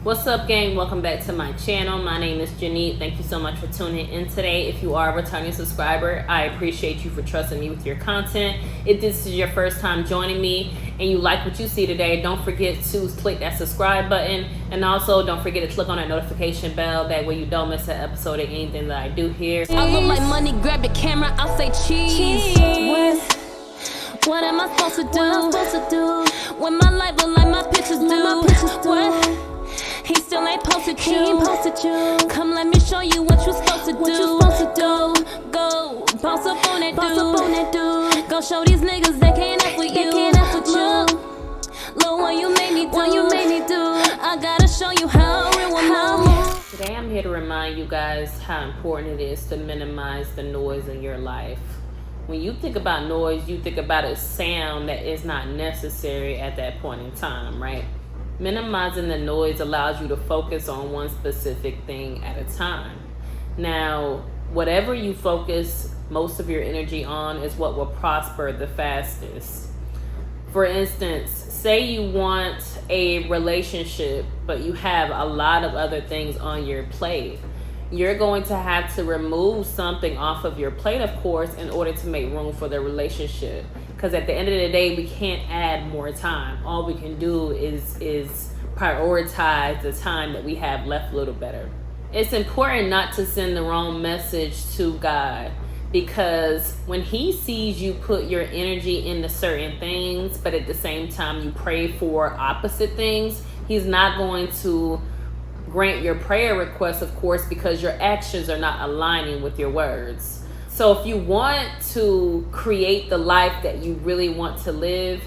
What's up, gang? Welcome back to my channel. My name is Janette. Thank you so much for tuning in today. If you are a returning subscriber, I appreciate you for trusting me with your content. If this is your first time joining me and you like what you see today, don't forget to click that subscribe button, and also don't forget to click on that notification bell. That way you don't miss an episode of anything that I do here. I look like money, grab the camera, I'll say cheese. What am I supposed to do? When my life look like my pictures do. What? He still ain't posted you. Come let me show you what you supposed to do. Go, bounce up on that dude. Go show these niggas they can't F with you. Look what you made me do. I gotta show you how real I'm on. Today I'm here to remind you guys how important it is to minimize the noise in your life. When you think about noise, you think about a sound that is not necessary at that point in time, right? Minimizing the noise allows you to focus on one specific thing at a time. Now, whatever you focus most of your energy on is what will prosper the fastest. For instance, say you want a relationship, but you have a lot of other things on your plate. You're going to have to remove something off of your plate, of course, in order to make room for the relationship. Because at the end of the day, we can't add more time. All we can do is prioritize the time that we have left a little better. It's important not to send the wrong message to God, because when he sees you put your energy into certain things, but at the same time you pray for opposite things, he's not going to grant your prayer request, of course, because your actions are not aligning with your words. So if you want to create the life that you really want to live,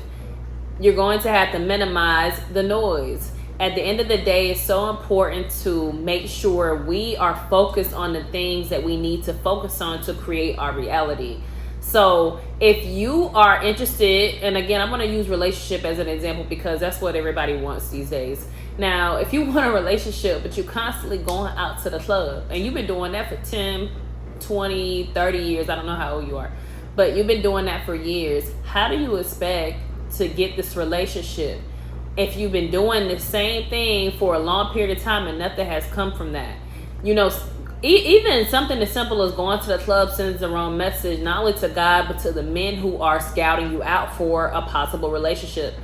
you're going to have to minimize the noise. At the end of the day, it's so important to make sure we are focused on the things that we need to focus on to create our reality. So if you are interested, and again, I'm going to use relationship as an example because that's what everybody wants these days. Now, if you want a relationship, but you're constantly going out to the club, and you've been doing that for 10, 20, 30 years, I don't know how old you are, but you've been doing that for years, how do you expect to get this relationship if you've been doing the same thing for a long period of time and nothing has come from that? You know, even something as simple as going to the club sends the wrong message, not only to God, but to the men who are scouting you out for a possible relationship.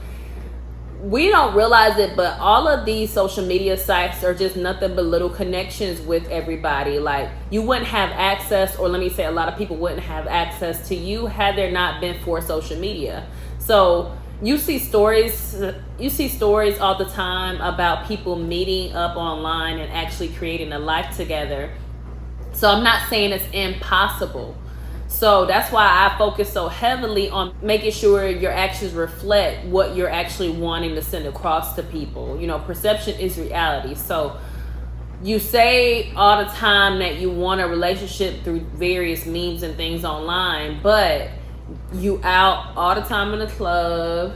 We don't realize it, but all of these social media sites are just nothing but little connections with everybody. Like, you wouldn't have access, or let me say a lot of people wouldn't have access to you had there not been for social media. So you see stories all the time about people meeting up online and actually creating a life together. So I'm not saying it's impossible. So that's why I focus so heavily on making sure your actions reflect what you're actually wanting to send across to people. You know, perception is reality. So you say all the time that you want a relationship through various memes and things online, but you out all the time in the club,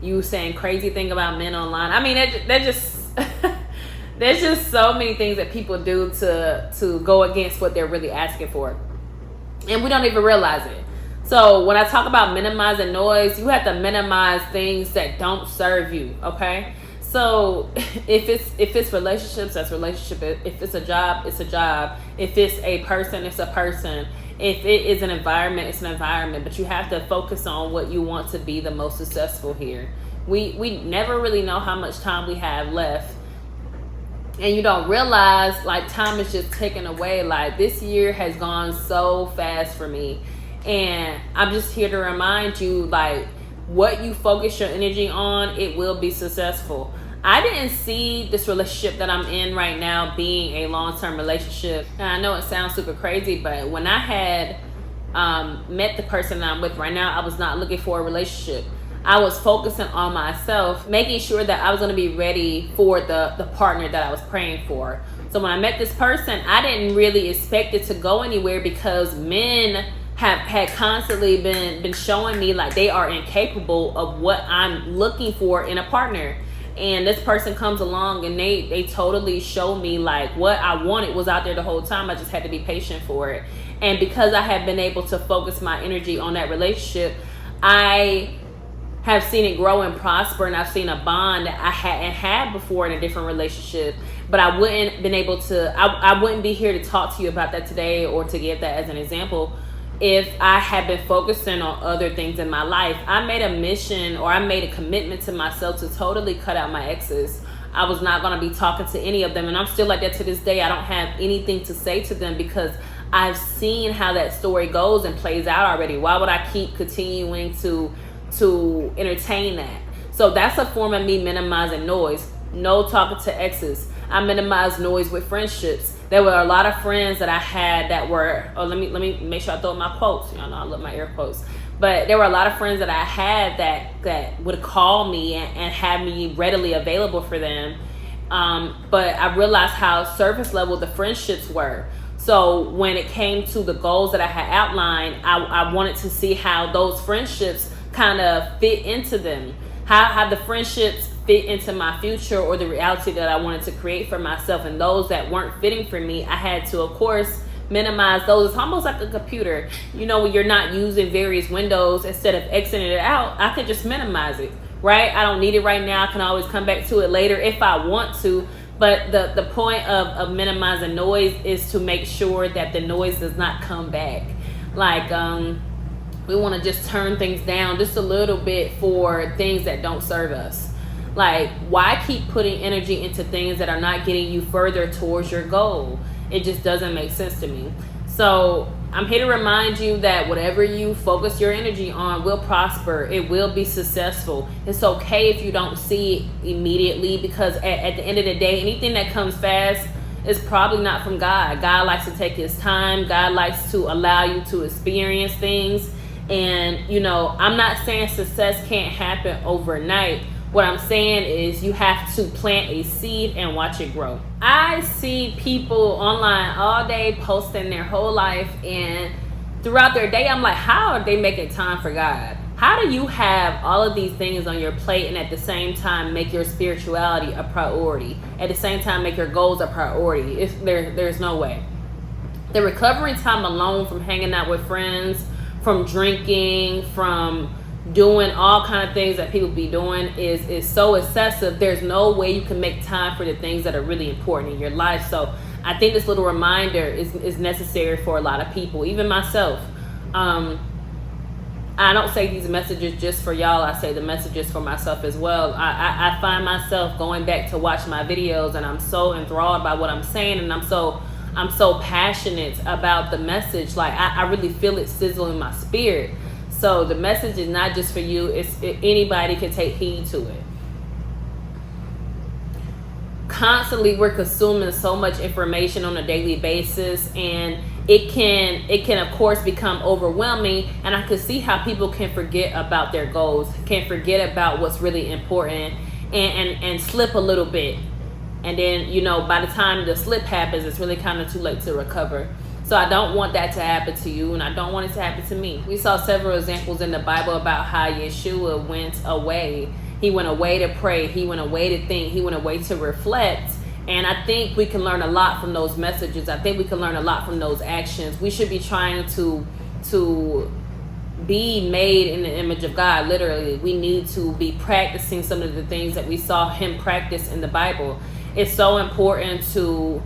you saying crazy thing about men online. I mean, they're just there's just so many things that people do to go against what they're really asking for, and we don't even realize it. So when I talk about minimizing noise, you have to minimize things that don't serve you. Okay, so if it's relationships, that's relationship. If it's a job, it's a job. If it's a person, it's a person. If it is an environment, it's an environment. But you have to focus on what you want to be the most successful here. We never really know how much time we have left, and you don't realize, like, time is just taken away. Like, this year has gone so fast for me, and I'm just here to remind you, like, what you focus your energy on, it will be successful. I didn't see this relationship that I'm in right now being a long-term relationship. And I know it sounds super crazy, but when I had met the person that I'm with right now, I was not looking for a relationship. I was focusing on myself, making sure that I was going to be ready for the partner that I was praying for. So when I met this person, I didn't really expect it to go anywhere, because men had constantly been showing me like they are incapable of what I'm looking for in a partner. And this person comes along and they totally show me like what I wanted was out there the whole time. I just had to be patient for it. And because I had been able to focus my energy on that relationship, I have seen it grow and prosper, and I've seen a bond that I hadn't had before in a different relationship. But I wouldn't been able to, I wouldn't be here to talk to you about that today or to give that as an example if I had been focusing on other things in my life. I made a mission, or I made a commitment to myself to totally cut out my exes. I was not going to be talking to any of them, and I'm still like that to this day. I don't have anything to say to them because I've seen how that story goes and plays out already. Why would I keep continuing to entertain that? So that's a form of me minimizing noise. No talking to exes. I minimize noise with friendships. There were a lot of friends that I had that were, oh, let me make sure I throw in my quotes. Y'all know I love my air quotes. But there were a lot of friends that I had that would call me and have me readily available for them. But I realized how surface level the friendships were. So when it came to the goals that I had outlined, I wanted to see how those friendships kind of fit into them. How the friendships fit into my future or the reality that I wanted to create for myself. And those that weren't fitting for me, I had to, of course, minimize those. It's almost like a computer. You know, when you're not using various windows, instead of exiting it out, I can just minimize it, right? I don't need it right now. I can always come back to it later if I want to. But the point of minimizing noise is to make sure that the noise does not come back. Like, we want to just turn things down just a little bit for things that don't serve us. Like, why keep putting energy into things that are not getting you further towards your goal? It just doesn't make sense to me. So I'm here to remind you that whatever you focus your energy on will prosper. It will be successful. It's okay if you don't see it immediately, because at the end of the day, anything that comes fast is probably not from God. God likes to take his time. God likes to allow you to experience things. And, you know, I'm not saying success can't happen overnight. What I'm saying is you have to plant a seed and watch it grow. I see people online all day posting their whole life, and throughout their day, I'm like, how are they making time for God? How do you have all of these things on your plate and at the same time make your spirituality a priority? At the same time, make your goals a priority? There's no way. The recovery time alone from hanging out with friends, from drinking, from doing all kind of things that people be doing is so excessive. There's no way you can make time for the things that are really important in your life. So I think this little reminder is necessary for a lot of people, even myself. I don't say these messages just for y'all. I say the messages for myself as well. I find myself going back to watch my videos, and I'm so enthralled by what I'm saying, and I'm so passionate about the message. Like, I really feel it sizzle in my spirit. So the message is not just for you. Anybody can take heed to it. Constantly, we're consuming so much information on a daily basis, and it can of course become overwhelming. And I can see how people can forget about their goals, can forget about what's really important, and slip a little bit. And then, you know, by the time the slip happens, it's really kind of too late to recover. So I don't want that to happen to you, and I don't want it to happen to me. We saw several examples in the Bible about how Yeshua went away. He went away to pray. He went away to think. He went away to reflect. And I think we can learn a lot from those messages. I think we can learn a lot from those actions. We should be trying to be made in the image of God, literally. We need to be practicing some of the things that we saw him practice in the Bible. It's so important to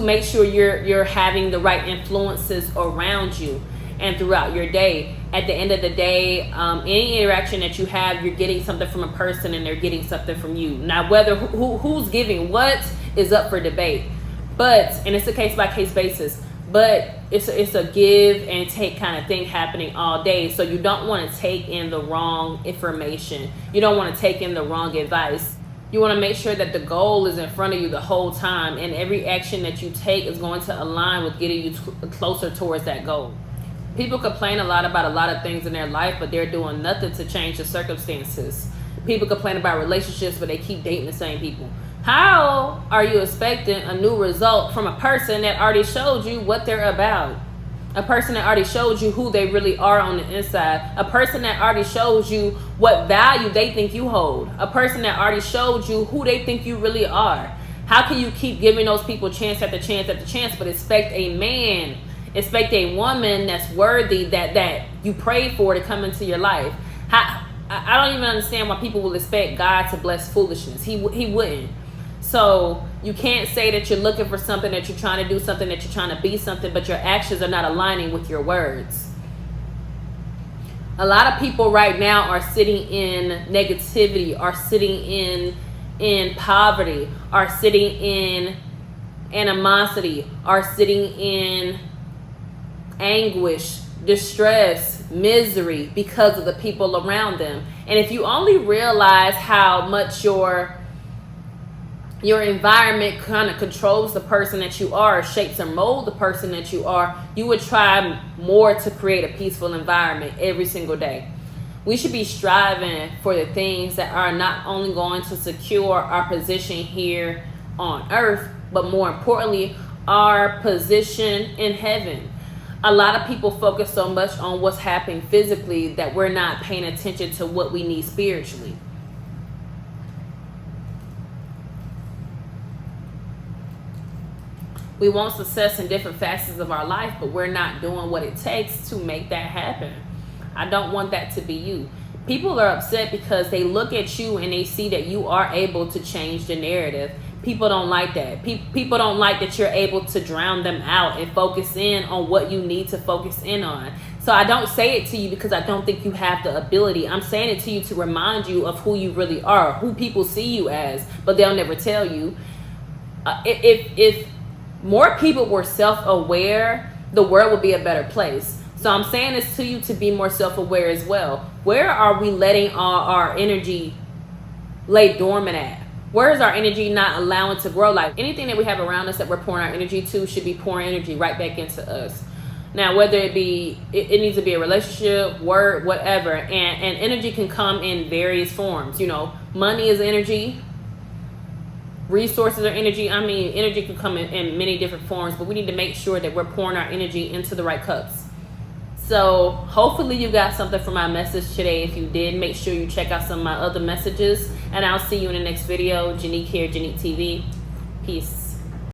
make sure you're having the right influences around you and throughout your day. At the end of the day, any interaction that you have, you're getting something from a person and they're getting something from you. Now, whether who's giving what is up for debate, and it's a case-by-case basis, but it's a give and take kind of thing happening all day. So you don't want to take in the wrong information. You don't want to take in the wrong advice. You want to make sure that the goal is in front of you the whole time, and every action that you take is going to align with getting you closer towards that goal. People complain a lot about a lot of things in their life, but they're doing nothing to change the circumstances. People complain about relationships, but they keep dating the same people. How are you expecting a new result from a person that already showed you what they're about? A person that already showed you who they really are on the inside. A person that already shows you what value they think you hold. A person that already showed you who they think you really are. How can you keep giving those people chance after chance after chance, but expect a man Expect a woman that's worthy, that you prayed for to come into your life. I don't even understand why people will expect God to bless foolishness. He wouldn't. So you can't say that you're looking for something, that you're trying to do something, that you're trying to be something, but your actions are not aligning with your words. A lot of people right now are sitting in negativity, are sitting in poverty, are sitting in animosity, are sitting in anguish, distress, misery because of the people around them. And if you only realize how much your environment kind of controls the person that you are, shapes and mold the person that you are, you would try more to create a peaceful environment every single day. We should be striving for the things that are not only going to secure our position here on earth, but more importantly, our position in heaven. A lot of people focus so much on what's happening physically that we're not paying attention to what we need spiritually. We want success in different facets of our life, but we're not doing what it takes to make that happen. I don't want that to be you. People are upset because they look at you and they see that you are able to change the narrative. People don't like that. People don't like that you're able to drown them out and focus in on what you need to focus in on. So I don't say it to you because I don't think you have the ability. I'm saying it to you to remind you of who you really are, who people see you as, but they'll never tell you. If more people were self-aware, the world would be a better place. So I'm saying this to you to be more self-aware as well. Where are we letting our energy lay dormant at? Where is our energy not allowing to grow? Like anything that we have around us that we're pouring our energy to should be pouring energy right back into us. Now, whether it be, it needs to be a relationship, work, whatever. And energy can come in various forms. You know, money is energy. Resources are energy. I mean, energy can come in many different forms, but we need to make sure that we're pouring our energy into the right cups. So hopefully you got something from my message today. If you did, make sure you check out some of my other messages, and I'll see you in the next video. Janique here, Janique TV. Peace.